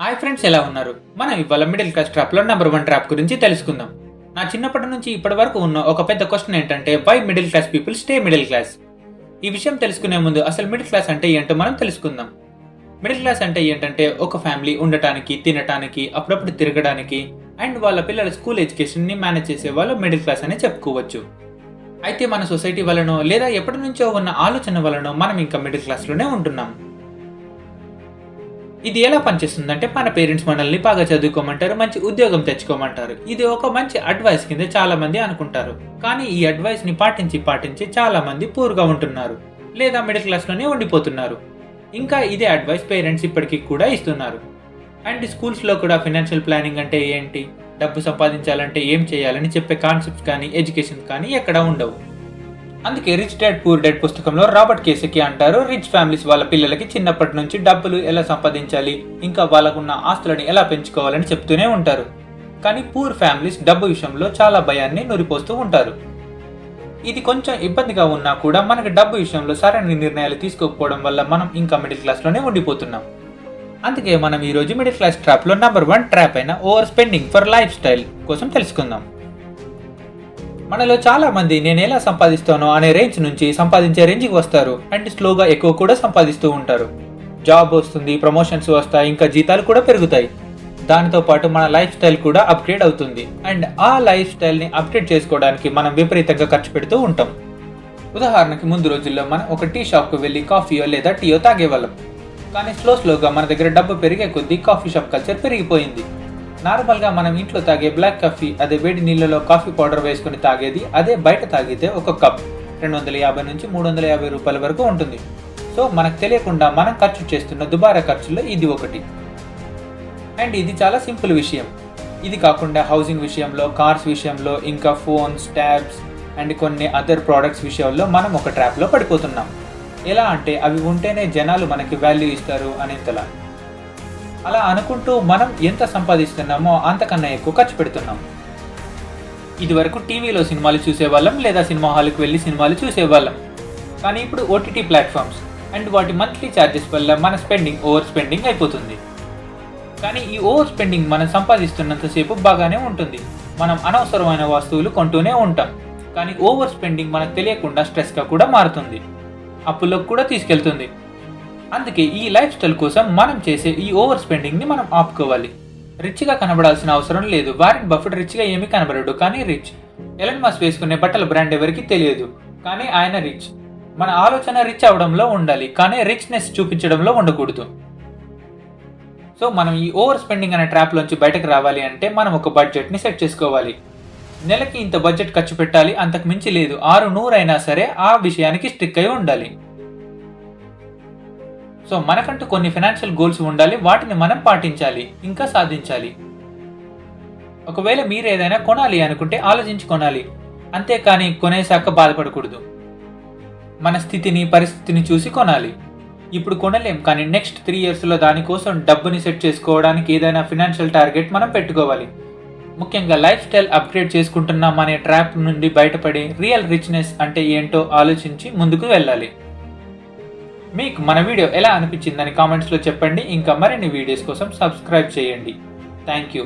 Hi friends, ఎలా ఉన్నారు? మనం ఇవాళ మిడిల్ క్లాస్ ట్రాప్లో నెంబర్ 1 ట్రాప్ గురించి తెలుసుకుందాం. నా చిన్నప్పటి నుంచి ఇప్పటి వరకు ఉన్న ఒక పెద్ద క్వశ్చన్ ఏంటంటే, why middle class people stay middle class? ఈ విషయం తెలుసుకునే ముందు అసలు మిడిల్ క్లాస్ అంటే ఏంటో మనం తెలుసుకుందాం. మిడిల్ క్లాస్ అంటే ఏంటంటే, ఒక ఫ్యామిలీ ఉండటానికి, తినటానికి, అప్పుడప్పుడు తిరగడానికి అండ్ వాళ్ళ పిల్లల స్కూల్ ఎడ్యుకేషన్ని మేనేజ్ చేసే వాళ్ళు మిడిల్ క్లాస్ అని చెప్పుకోవచ్చు. అయితే మన సొసైటీ వలనో లేదా ఎప్పటి నుంచో ఉన్న ఆలోచన వలనో మనం ఇంకా మిడిల్ క్లాస్లోనే ఉంటున్నాం. ఇది ఎలా పనిచేస్తుందంటే, మన పేరెంట్స్ మనల్ని బాగా చదువుకోమంటారు, మంచి ఉద్యోగం తెచ్చుకోమంటారు. ఇది ఒక మంచి అడ్వైస్ కింద చాలా మంది అనుకుంటారు. కానీ ఈ అడ్వైస్ ని పాటించి చాలా మంది పూర్గా ఉంటున్నారు లేదా మిడిల్ క్లాస్ లోనే ఉండిపోతున్నారు. ఇంకా ఇదే అడ్వైస్ పేరెంట్స్ ఇప్పటికీ కూడా ఇస్తున్నారు. అండ్ స్కూల్స్ లో కూడా ఫైనాన్షియల్ ప్లానింగ్ అంటే ఏంటి, డబ్బు సంపాదించాలంటే ఏం చేయాలని చెప్పే కాన్సెప్ట్స్ కానీ ఎడ్యుకేషన్ కానీ ఎక్కడా ఉండవు. అందుకే రిచ్ డాడ్ పూర్ డాడ్ పుస్తకంలో రాబర్ట్ కియోసాకి అంటారు, రిచ్ ఫ్యామిలీస్ వాళ్ళ పిల్లలకి చిన్నప్పటి నుంచి డబ్బులు ఎలా సంపాదించాలి, ఇంకా వాళ్ళకున్న ఆస్తులని ఎలా పెంచుకోవాలని చెప్తూనే ఉంటారు. కానీ పూర్ ఫ్యామిలీస్ డబ్బు విషయంలో చాలా భయాన్ని నురిపోస్తూ ఉంటారు. ఇది కొంచెం ఇబ్బందిగా ఉన్నా కూడా మనకి డబ్బు విషయంలో సరైన నిర్ణయాలు తీసుకోకపోవడం వల్ల మనం ఇంకా మిడిల్ క్లాస్లోనే ఉండిపోతున్నాం. అందుకే మనం ఈరోజు మిడిల్ క్లాస్ ట్రాప్లో నెంబర్ 1 ట్రాప్ అయిన over spending for life style కోసం తెలుసుకుందాం. మనలో చాలా మంది నేను ఎలా సంపాదిస్తానో అనే రేంజ్ నుంచి సంపాదించే రేంజ్కి వస్తారు అండ్ స్లోగా ఎక్కువ కూడా సంపాదిస్తూ ఉంటారు. జాబ్ వస్తుంది, ప్రమోషన్స్ వస్తాయి, ఇంకా జీతాలు కూడా పెరుగుతాయి. దానితో పాటు మన లైఫ్ స్టైల్ కూడా అప్గ్రేడ్ అవుతుంది అండ్ ఆ లైఫ్ స్టైల్ని అప్గ్రేడ్ చేసుకోవడానికి మనం విపరీతంగా ఖర్చు పెడుతూ ఉంటాం. ఉదాహరణకి ముందు రోజుల్లో మనం ఒక టీ షాప్కి వెళ్ళి కాఫీయో లేదా టీయో తాగేవాళ్ళం. కానీ స్లోగా మన దగ్గర డబ్బు పెరిగే కొద్దీ కాఫీ షాప్ కల్చర్ పెరిగిపోయింది. నార్మల్గా మనం ఇంట్లో తాగే బ్లాక్ కాఫీ, అదే వేడి నీళ్ళలో కాఫీ పౌడర్ వేసుకుని తాగేది, అదే బయట తాగితే ఒక కప్ 250 నుంచి 350 రూపాయల వరకు ఉంటుంది. సో మనకు తెలియకుండా మనం ఖర్చు చేస్తున్న దుబారా ఖర్చుల్లో ఇది ఒకటి. అండ్ ఇది చాలా సింపుల్ విషయం. ఇది కాకుండా హౌసింగ్ విషయంలో, కార్స్ విషయంలో, ఇంకా ఫోన్స్, ట్యాబ్స్ అండ్ కొన్ని అదర్ ప్రోడక్ట్స్ విషయంలో మనం ఒక ట్రాప్లో పడిపోతున్నాం. ఎలా అంటే అవి ఉంటేనే జనాలు మనకి వాల్యూ ఇస్తారు అనేంతలా. అలా అనుకుంటూ మనం ఎంత సంపాదిస్తున్నామో అంతకన్నా ఎక్కువ ఖర్చు పెడుతున్నాం. ఇదివరకు టీవీలో సినిమాలు చూసేవాళ్ళం లేదా సినిమా హాల్కి వెళ్ళి సినిమాలు చూసేవాళ్ళం. కానీ ఇప్పుడు ఓటీటీ ప్లాట్ఫామ్స్ అండ్ వాటి మంత్లీ ఛార్జెస్ వల్ల మన స్పెండింగ్ ఓవర్ స్పెండింగ్ అయిపోతుంది. కానీ ఈ ఓవర్ స్పెండింగ్ మనం సంపాదిస్తున్నంతసేపు బాగానే ఉంటుంది. మనం అనవసరమైన వస్తువులు కొంటూనే ఉంటాం. కానీ ఓవర్ స్పెండింగ్ మనకు తెలియకుండా స్ట్రెస్గా కూడా మారుతుంది, అప్పులకు కూడా తీసుకెళ్తుంది. అందుకే ఈ లైఫ్ స్టైల్ కోసం మనం చేసే ఈ ఓవర్ స్పెండింగ్ని మనం ఆపుకోవాలి. రిచ్గా కనబడాల్సిన అవసరం లేదు. వారెన్ బఫెట్ రిచ్గా ఏమీ కనబడడు, కానీ రిచ్. ఎలన్ మస్క్ వేసుకునే బట్టల బ్రాండ్ ఎవరికి తెలియదు, కానీ ఆయన రిచ్. మన ఆలోచన రిచ్ అవడంలో ఉండాలి, కానీ రిచ్నెస్ చూపించడంలో ఉండకూడదు. సో మనం ఈ ఓవర్ స్పెండింగ్ అనే ట్రాప్లోంచి బయటకు రావాలి అంటే మనం ఒక బడ్జెట్ని సెట్ చేసుకోవాలి. నెలకి ఇంత బడ్జెట్ ఖర్చు పెట్టాలి, అంతకు మించి లేదు. 600 అయినా సరే ఆ విషయానికి స్టిక్ అయి ఉండాలి. సో మనకంటూ కొన్ని ఫైనాన్షియల్ గోల్స్ ఉండాలి, వాటిని మనం పాటించాలి, ఇంకా సాధించాలి. ఒకవేళ మీరు ఏదైనా కొనాలి అనుకుంటే ఆలోచించి కొనాలి, అంతేకాని కొనేశాక బాధపడకూడదు. మన స్థితిని, పరిస్థితిని చూసి కొనాలి. ఇప్పుడు కొనలేం, కానీ నెక్స్ట్ 3 yearsలో దానికోసం డబ్బుని సెట్ చేసుకోవడానికి ఏదైనా ఫైనాన్షియల్ టార్గెట్ మనం పెట్టుకోవాలి. ముఖ్యంగా లైఫ్ స్టైల్ అప్గ్రేడ్ చేసుకుంటున్నాం అనే ట్రాప్ నుండి బయటపడి రియల్ రిచ్నెస్ అంటే ఏంటో ఆలోచించి ముందుకు వెళ్ళాలి. మీకు మన వీడియో ఎలా అనిపించిందని కామెంట్స్లో చెప్పండి. ఇంకా మరిన్ని వీడియోస్ కోసం సబ్స్క్రైబ్ చేయండి. Thank you.